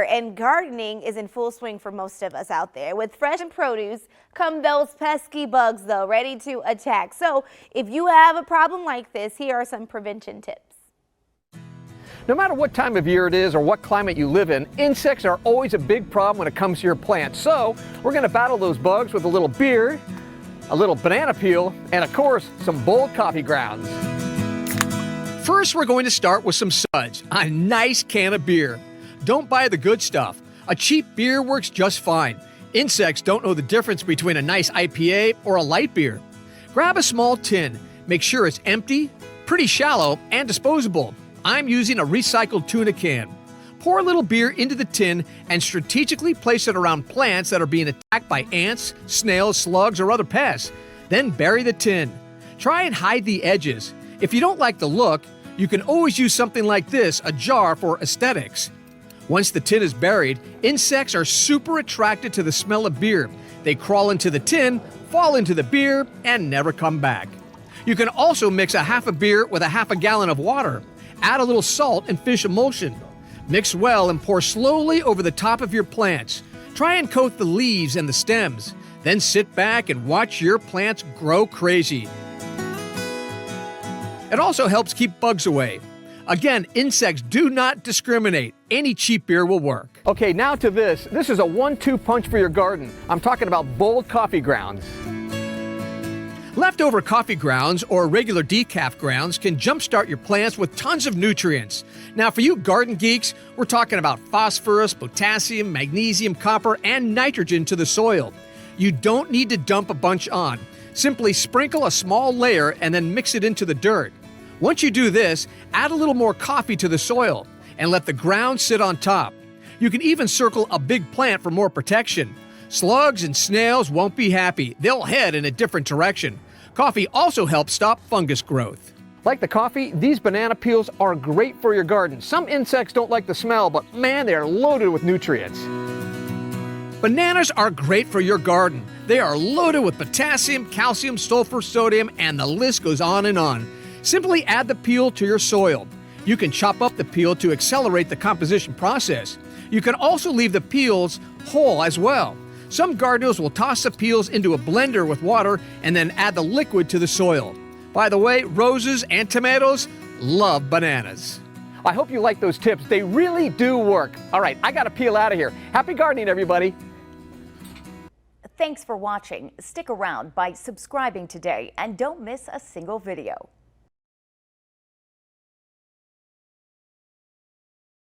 And gardening is in full swing for most of us out there. With fresh produce come those pesky bugs, though, ready to attack. So if you have a problem like this, here are some prevention tips. No matter what time of year it is or what climate you live in, insects are always a big problem when it comes to your plants. So we're going to battle those bugs with a little beer, a little banana peel, and of course, some boiled coffee grounds. First, we're going to start with some suds, a nice can of beer. Don't buy the good stuff. A cheap beer works just fine. Insects don't know the difference between a nice IPA or a light beer. Grab a small tin. Make sure it's empty, pretty shallow, and disposable. I'm using a recycled tuna can. Pour a little beer into the tin and strategically place it around plants that are being attacked by ants, snails, slugs, or other pests. Then bury the tin. Try and hide the edges. If you don't like the look, you can always use something like this, a jar for aesthetics. Once the tin is buried, insects are super attracted to the smell of beer. They crawl into the tin, fall into the beer, and never come back. You can also mix a half a beer with a half a gallon of water. Add a little salt and fish emulsion. Mix well and pour slowly over the top of your plants. Try and coat the leaves and the stems. Then sit back and watch your plants grow crazy. It also helps keep bugs away. Again, insects do not discriminate. Any cheap beer will work. Okay, now to this. This is a 1-2 punch for your garden. I'm talking about boiled coffee grounds. Leftover coffee grounds or regular decaf grounds can jumpstart your plants with tons of nutrients. Now, for you garden geeks, we're talking about phosphorus, potassium, magnesium, copper, and nitrogen to the soil. You don't need to dump a bunch on. Simply sprinkle a small layer and then mix it into the dirt. Once you do this, add a little more coffee to the soil and let the ground sit on top. You can even circle a big plant for more protection. Slugs and snails won't be happy. They'll head in a different direction. Coffee also helps stop fungus growth. Like the coffee, these banana peels are great for your garden. Some insects don't like the smell, but man, they are loaded with nutrients. Bananas are great for your garden. They are loaded with potassium, calcium, sulfur, sodium, and the list goes on and on. Simply add the peel to your soil. You can chop up the peel to accelerate the composition process. You can also leave the peels whole as well. Some gardeners will toss the peels into a blender with water and then add the liquid to the soil. By the way, roses and tomatoes love bananas. I hope you like those tips. They really do work. All right, I got to peel out of here. Happy gardening, everybody. Thanks for watching. Stick around by subscribing today and don't miss a single video.